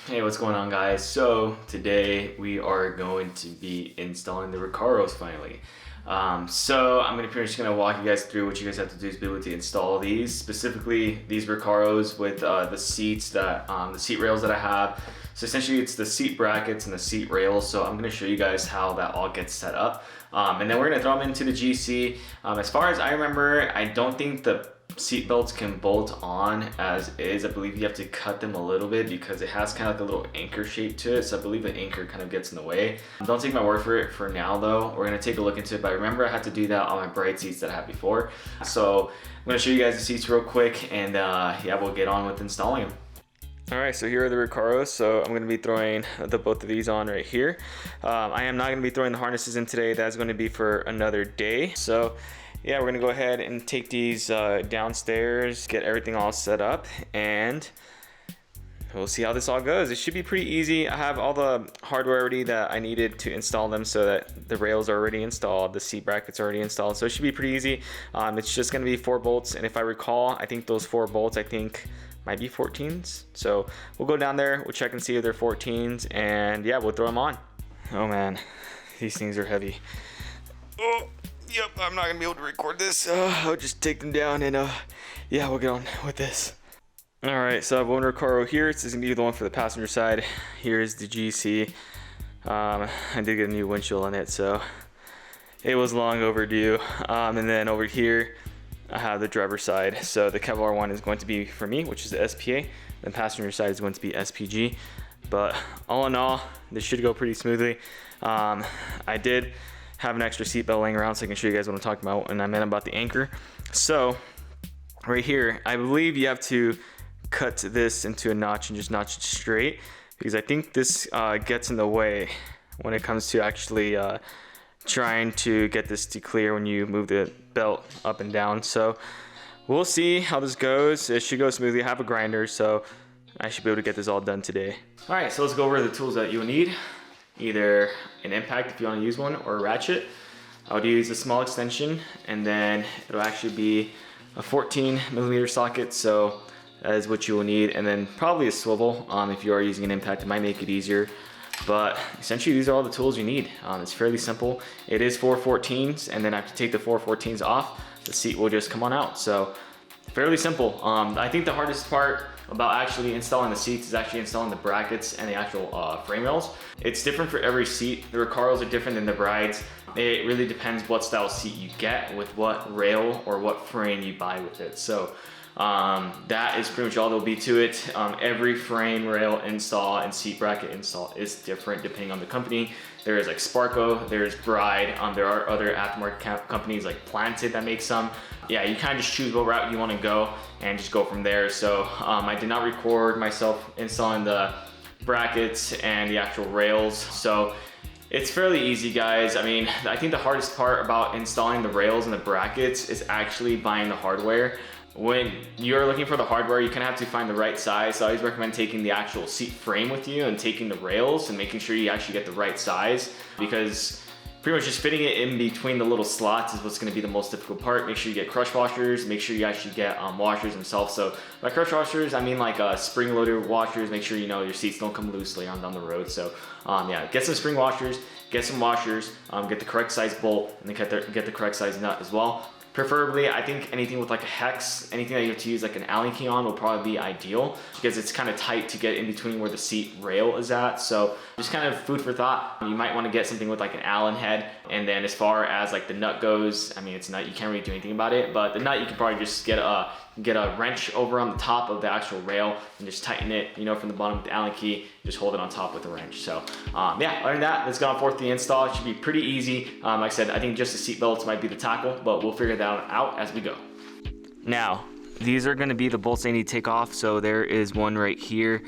Hey, what's going on, guys? So today we are going to be installing the Recaros finally. So I'm just gonna walk you guys through what you guys have to do to be able to install these, specifically these Recaros with the seats that the seat rails that I have. So essentially it's the seat brackets and the seat rails. So I'm gonna show you guys how that all gets set up. And then we're gonna throw them into the GC. As far as I remember, I don't think the seat belts can bolt on as is. I believe you have to cut them a little bit because it has kind of like a little anchor shape to it. So I believe the anchor kind of gets in the way. Don't take my word for it for now though. We're gonna take a look into it, but remember I had to do that on my Bright seats that I had before. So I'm gonna show you guys the seats real quick and yeah, we'll get on with installing them. All right, so here are the Recaros. So I'm gonna be throwing both of these on right here. I am not gonna be throwing the harnesses in today. That's gonna be for another day. So yeah, we're gonna go ahead and take these downstairs, get everything all set up, and we'll see how this all goes. It should be pretty easy. I have all the hardware already that I needed to install them, so that the rails are already installed, the seat brackets are already installed, so it should be pretty easy. It's just gonna be 4 bolts, and if I recall, I think those 4 bolts, might be 14s. So we'll go down there, we'll check and see if they're 14s, and yeah, we'll throw them on. Oh man, these things are heavy. Oh. Yep, I'm not gonna be able to record this. I'll just take them down and yeah, we'll get on with this. All right, so I have one Recaro here. This is gonna be the one for the passenger side. Here's the GC. I did get a new windshield on it, so it was long overdue. And then over here, I have the driver's side. So the Kevlar one is going to be for me, which is the SPA. The passenger side is going to be SPG. But all in all, this should go pretty smoothly. I did have an extra seat belt laying around so I can show you guys what I'm talking about, and I meant about the anchor. So right here, I believe you have to cut this into a notch and just notch it straight, because I think this gets in the way when it comes to actually trying to get this to clear when you move the belt up and down. So we'll see how this goes. It should go smoothly. I have a grinder, so I should be able to get this all done today. All right, so let's go over the tools that you will need. Either an impact if you want to use one, or a ratchet. I would use a small extension, and then it'll actually be a 14mm socket, so that is what you will need, and then probably a swivel. If you are using an impact, it might make it easier, but essentially these are all the tools you need. It's fairly simple. It is 4 14s, and then after you take the 4 14s off, the seat will just come on out. So fairly simple. I think the hardest part about actually installing the seats is actually installing the brackets and the actual frame rails. It's different for every seat. The Recaros are different than the Brides. It really depends what style seat you get with what rail or what frame you buy with it. So that is pretty much all there'll be to it. Every frame rail install and seat bracket install is different depending on the company. There is like Sparco, there's Bride, there are other aftermarket companies like Planted that make some. Yeah, you kind of just choose what route you want to go and just go from there. So I did not record myself installing the brackets and the actual rails. So it's fairly easy, guys. I think the hardest part about installing the rails and the brackets is actually buying the hardware. When you're looking for the hardware, you kind of have to find the right size. So I always recommend taking the actual seat frame with you and taking the rails and making sure you actually get the right size, because pretty much just fitting it in between the little slots is what's going to be the most difficult part. Make sure you get crush washers. Make sure you actually get washers themselves. So by crush washers, I mean like spring-loaded washers. Make sure you know your seats don't come loose later on down the road. So yeah, get some spring washers, get some washers, get the correct size bolt, and then get the correct size nut as well. Preferably, I think anything with like a hex, anything that you have to use like an Allen key on will probably be ideal, because it's kind of tight to get in between where the seat rail is at. So just kind of food for thought. You might want to get something with like an Allen head. And then as far as like the nut goes, it's nut, you can't really do anything about it, but the nut you can probably just get a wrench over on the top of the actual rail and just tighten it, from the bottom with the Allen key, just hold it on top with the wrench. So yeah, other than that, let's go on forth the install. It should be pretty easy. Like I said, I think just the seat belts might be the tackle, but we'll figure that out as we go. Now, these are going to be the bolts I need to take off. So there is one right here.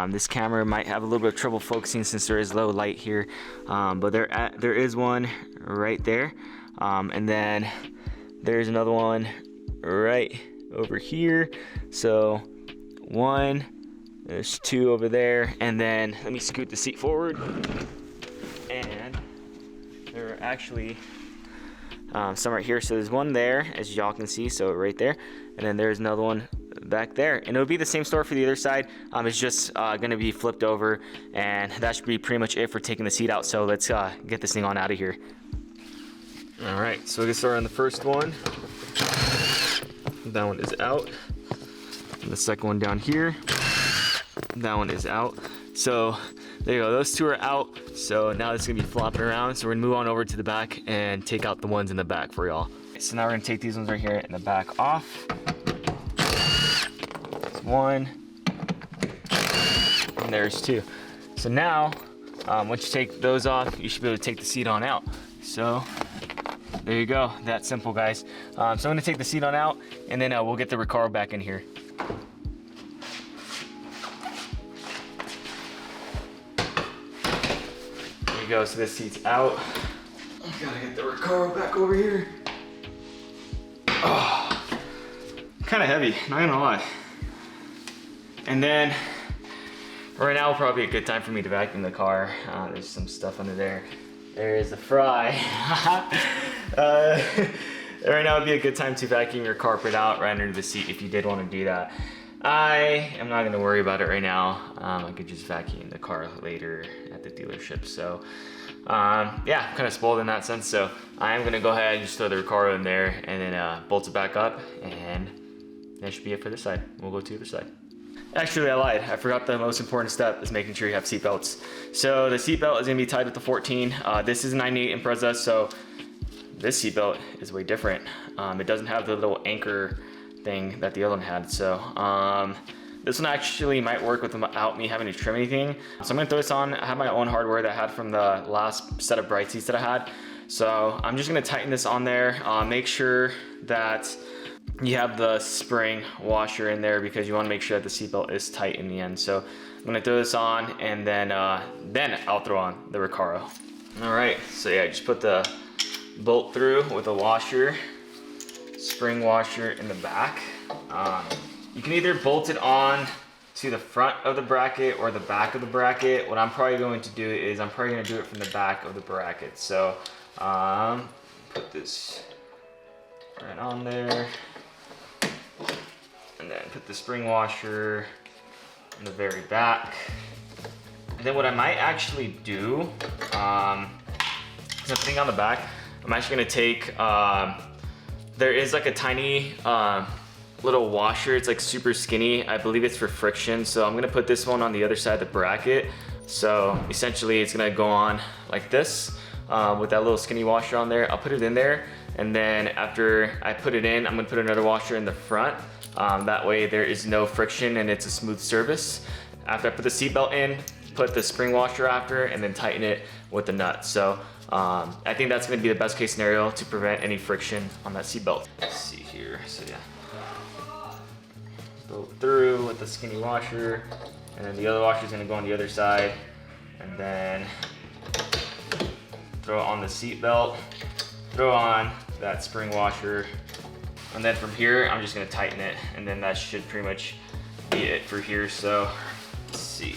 This camera might have a little bit of trouble focusing since there is low light here, but there is one right there, and then there's another one right over here. So one, there's 2 over there, and then let me scoot the seat forward, and there are actually some right here. So there's one there, as y'all can see, so right there, and then there's another one back there. And it'll be the same story for the other side. It's just gonna be flipped over, and that should be pretty much it for taking the seat out. So let's get this thing on out of here. All right, so we'll get started on the first one. That one is out. And the second one down here, that one is out. So there you go, those two are out. So now it's gonna be flopping around. So we're gonna move on over to the back and take out the ones in the back for y'all. So now we're gonna take these ones right here in the back off. There's one, and there's two. So now, once you take those off, you should be able to take the seat on out. So there you go, that simple, guys. So I'm gonna take the seat on out, and then we'll get the Recaro back in here. There you go, so this seat's out. Gotta get the Recaro back over here. Oh, kind of heavy, not gonna lie. And then, right now will probably be a good time for me to vacuum the car. There's some stuff under there. There is the fry. Right now would be a good time to vacuum your carpet out right under the seat if you did want to do that. I am not going to worry about it right now. I could just vacuum the car later at the dealership. So yeah, I'm kind of spoiled in that sense. So I am going to go ahead and just throw the Recaro in there and then bolt it back up, and that should be it for this side. We'll go to the other side. Actually, I lied. I forgot the most important step is making sure you have seat belts. So the seat belt is going to be tied with the 14. This is a 98 Impreza, so this seat belt is way different. It doesn't have the little anchor thing that the other one had. So this one actually might work without me having to trim anything. So I'm going to throw this on. I have my own hardware that I had from the last set of Bright seats that I had. So I'm just going to tighten this on there. Make sure that you have the spring washer in there because you want to make sure that the seatbelt is tight in the end. So I'm gonna throw this on, and then I'll throw on the Recaro. All right, so yeah, just put the bolt through with a washer, spring washer in the back. You can either bolt it on to the front of the bracket or the back of the bracket. What I'm probably going to do is I'm probably gonna do it from the back of the bracket. So put this right on there. And then put the spring washer in the very back. And then what I might actually do, because I'm putting on the back, I'm actually gonna take, there is like a tiny little washer. It's like super skinny. I believe it's for friction. So I'm gonna put this one on the other side of the bracket. So essentially it's gonna go on like this with that little skinny washer on there. I'll put it in there. And then after I put it in, I'm gonna put another washer in the front. That way there is no friction and it's a smooth service. After I put the seatbelt in, put the spring washer after, and then tighten it with the nut. So I think that's gonna be the best case scenario to prevent any friction on that seatbelt. Let's see here, so yeah. Go through with the skinny washer, and then the other washer is gonna go on the other side, and then throw it on the seatbelt, throw on that spring washer, and then from here, I'm just gonna tighten it, and then that should pretty much be it for here. So, let's see.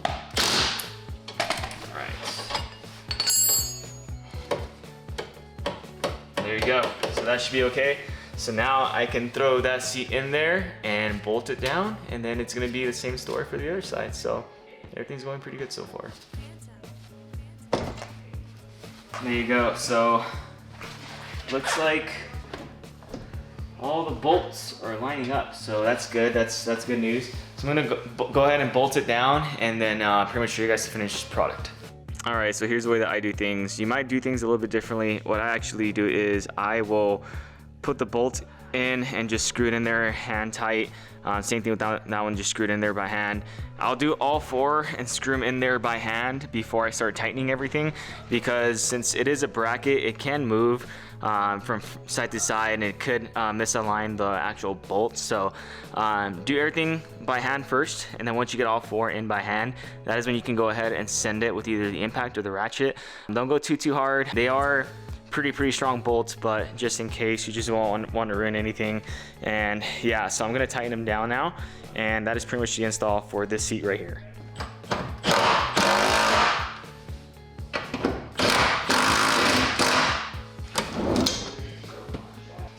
All right. There you go. So that should be okay. So now I can throw that seat in there and bolt it down, and then it's gonna be the same story for the other side. So everything's going pretty good so far. There you go. So looks like all the bolts are lining up. So that's good. That's good news. So I'm gonna go ahead and bolt it down, and then pretty much show you guys the finished product. All right. So here's the way that I do things. You might do things a little bit differently. What I actually do is I will put the bolt in and just screw it in there hand tight. Same thing with that one, just screwed in there by hand. I'll do all four and screw them in there by hand before I start tightening everything, because since it is a bracket, it can move from side to side, and it could misalign the actual bolts. So do everything by hand first, and then once you get all four in by hand, that is when you can go ahead and send it with either the impact or the ratchet. Don't go too hard. They are pretty strong bolts, but just in case, you just won't want to ruin anything. And yeah, so I'm gonna tighten them down now, and that is pretty much the install for this seat right here.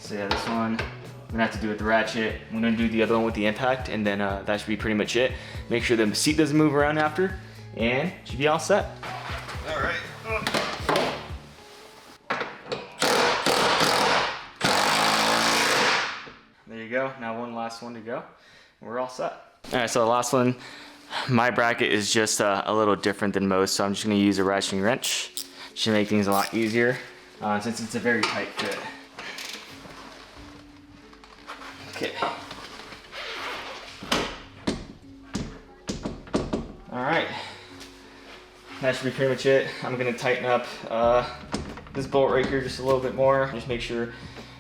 So yeah, this have to do with the ratchet. I'm gonna do the other one with the impact, and then that should be pretty much it. Make sure the seat doesn't move around after, and should be all set. All right. There you go. Now one last one to go. We're all set. All right, so the last one, my bracket is just a little different than most, so I'm just gonna use a ratcheting wrench. Should make things a lot easier since it's a very tight fit. Okay. All right. That should be pretty much it. I'm gonna tighten up this bolt right here just a little bit more. Just make sure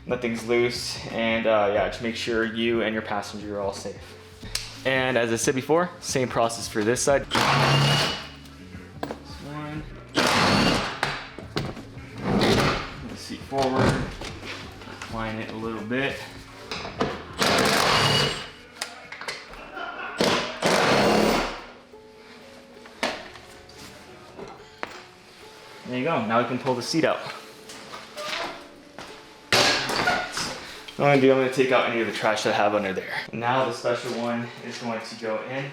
nothing's loose, and yeah, just make sure you and your passenger are all safe. And as I said before, same process for this side. This one. Move the seat forward, incline it a little bit. There you go, now we can pull the seat out. What I'm gonna take out any of the trash that I have under there. Now the special one is going to go in.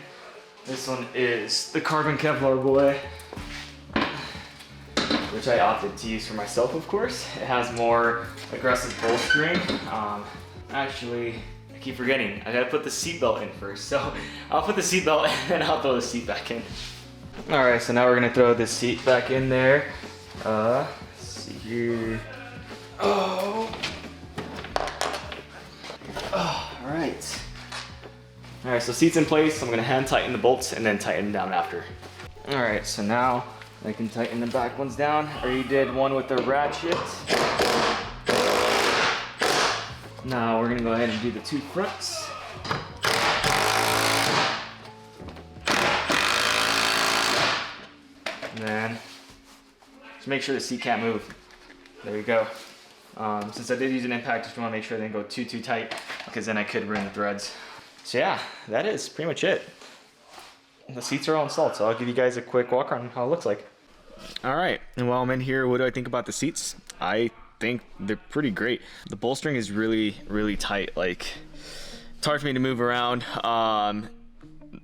This one is the carbon Kevlar boy, which I opted to use for myself, of course. It has more aggressive bolstering. Actually, I keep forgetting, I gotta put the seatbelt in first. So I'll put the seatbelt and then I'll throw the seat back in. All right, so now we're gonna throw the seat back in there. Let's see here. Oh. All right. All right, so seat's in place. I'm gonna hand tighten the bolts and then tighten down after. All right, so now I can tighten the back ones down. I already did one with the ratchet. Now we're gonna go ahead and do the two fronts. And then just make sure the seat can't move. There we go. Since I did use an impact, just want to make sure they didn't go too tight, because then I could ruin the threads. So yeah, that is pretty much it. The seats are all installed, so I'll give you guys a quick walk around how it looks like. All right, and while I'm in here, what do I think about the seats? I think they're pretty great. The bolstering is really, really tight. Like, it's hard for me to move around.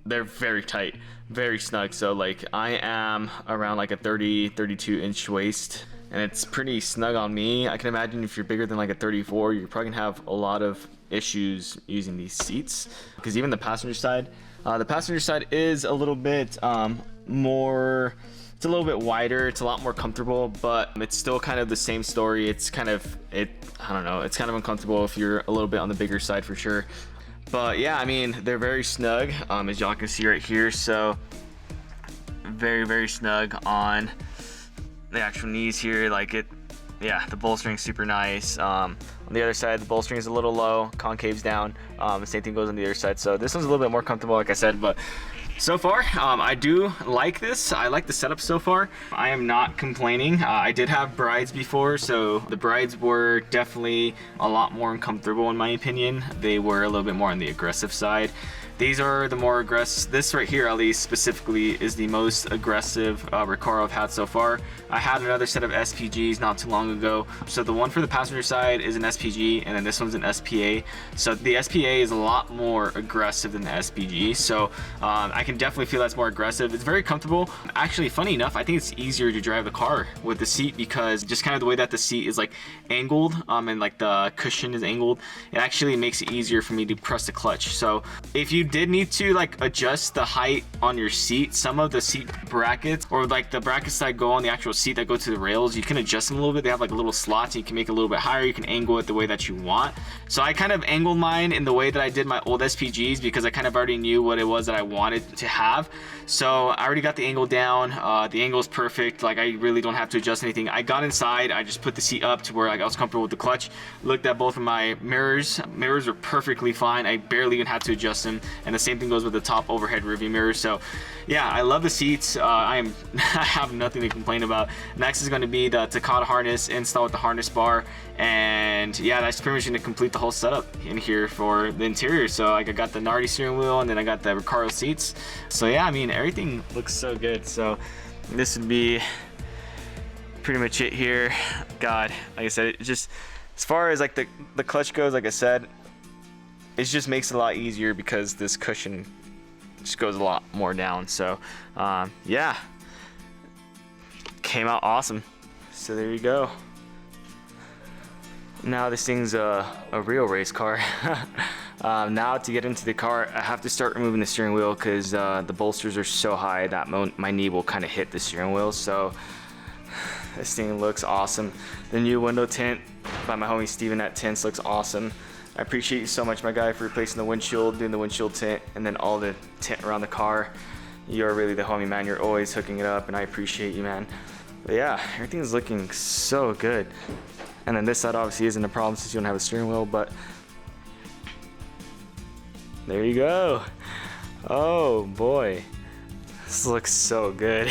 They're very tight, very snug. So like, I am around like a 32 inch waist, and it's pretty snug on me. I can imagine if you're bigger than like a 34, you're probably gonna have a lot of issues using these seats, because even the passenger side is a little bit more, it's a little bit wider, it's a lot more comfortable, but it's still kind of the same story. It's kind of, I don't know, it's kind of uncomfortable if you're a little bit on the bigger side for sure. But yeah, I mean, they're very snug, as y'all can see right here. So very, very snug on the actual knees here. Like it, yeah, the bolstering's super nice. On the other side, the bolstering is a little low, concaves down. The same thing goes on the other side. So this one's a little bit more comfortable, like I said, but so far, I do like this. I like the setup so far. I am not complaining. I did have brides before, so the brides were definitely a lot more uncomfortable in my opinion. They were a little bit more on the aggressive side. These are the more aggressive. This right here, at least specifically, is the most aggressive Recaro I've had so far. I had another set of SPGs not too long ago. So the one for the passenger side is an SPG, and then this one's an SPA. So the SPA is a lot more aggressive than the SPG. So I can definitely feel that's more aggressive. It's very comfortable. Actually, funny enough, I think it's easier to drive the car with the seat, because just kind of the way that the seat is like angled, and like the cushion is angled, it actually makes it easier for me to press the clutch. So if you did need to like adjust the height on your seat, some of the seat brackets, or like the brackets that go on the actual seat that go to the rails, you can adjust them a little bit. They have like little slots, you can make it a little bit higher, you can angle it the way that you want. So I kind of angled mine in the way that I did my old SPGs, because I kind of already knew what it was that I wanted to have. So I already got the angle down. The angle is perfect. Like, I really don't have to adjust anything. I got inside, I just put the seat up to where like I was comfortable with the clutch, looked at both of my mirrors. Mirrors are perfectly fine. I barely even had to adjust them. And the same thing goes with the top overhead rearview mirror. So yeah, I love the seats. I have nothing to complain about. Next is going to be the Takata harness install with the harness bar, and yeah, that's pretty much going to complete the whole setup in here for the interior. So like, I got the Nardi steering wheel, and then I got the Recaro seats. So yeah, I mean, everything looks so good. So this would be pretty much it here. God, like I said, it just, as far as like the clutch goes, like I said, it just makes it a lot easier because this cushion just goes a lot more down. So yeah, came out awesome. So there you go. Now this thing's a real race car. Now to get into the car, I have to start removing the steering wheel because the bolsters are so high that my knee will kind of hit the steering wheel. So this thing looks awesome. The new window tint by my homie Steven at Tints looks awesome. I appreciate you so much, my guy, for replacing the windshield, doing the windshield tint, and then all the tint around the car. You're really the homie, man. You're always hooking it up, and I appreciate you, man. But yeah, everything's looking so good. And then this side obviously isn't a problem since you don't have a steering wheel, but there you go. Oh boy, this looks so good.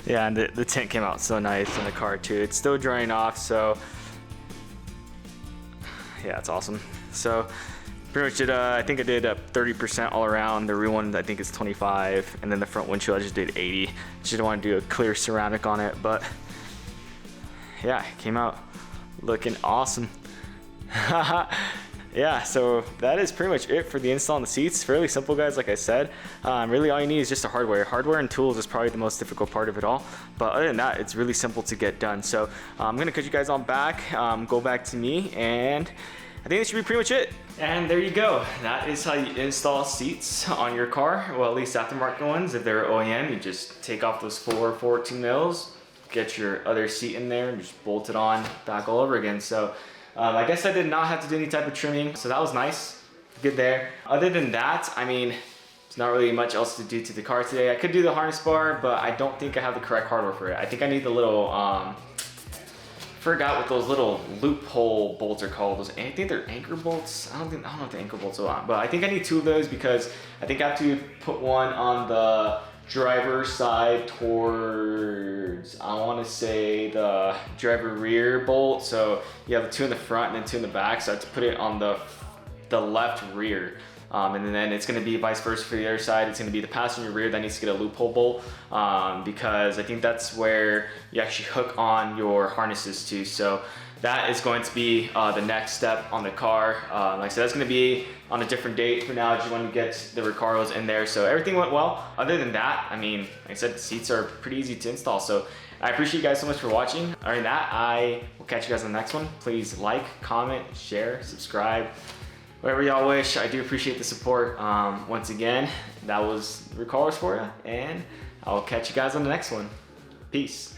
Yeah, and the tint came out so nice in the car too. It's still drying off, so yeah, it's awesome. So pretty much did, I think I did 30% all around. The rear one I think is 25, and then the front windshield I just did 80. Just didn't want to do a clear ceramic on it, but yeah, it came out looking awesome. Yeah, so that is pretty much it for the install on the seats. Fairly simple, guys, like I said. Really all you need is just a hardware. Hardware and tools is probably the most difficult part of it all. But other than that, it's really simple to get done. So I'm gonna cut you guys on back, go back to me, and I think that should be pretty much it. And there you go. That is how you install seats on your car. Well, at least aftermarket ones. If they're OEM, you just take off those 4 14 mils, get your other seat in there, and just bolt it on back all over again. So I guess I did not have to do any type of trimming, so that was nice. Good there. Other than that, I mean, there's not really much else to do to the car today. I could do the harness bar, but I don't think I have the correct hardware for it. I think I need the little, forgot what those little loophole bolts are called. Those, I think they're anchor bolts. I don't know what the anchor bolts are, but I think I need 2 of those because I think I have to put one on the driver side towards, I want to say, the driver rear bolt. So you have the 2 in the front and then 2 in the back. So I have to put it on the left rear. And then it's going to be vice versa for the other side. It's going to be the passenger rear that needs to get a loophole bolt because I think that's where you actually hook on your harnesses to. So that is going to be the next step on the car. Like I said, that's going to be on a different date. For now, I just want to get the Recaros in there. So everything went well. Other than that, I mean, like I said, the seats are pretty easy to install. So I appreciate you guys so much for watching. Other than that, I will catch you guys on the next one. Please like, comment, share, subscribe, whatever y'all wish. I do appreciate the support. Once again, that was Recaro SPA, and I'll catch you guys on the next one. Peace.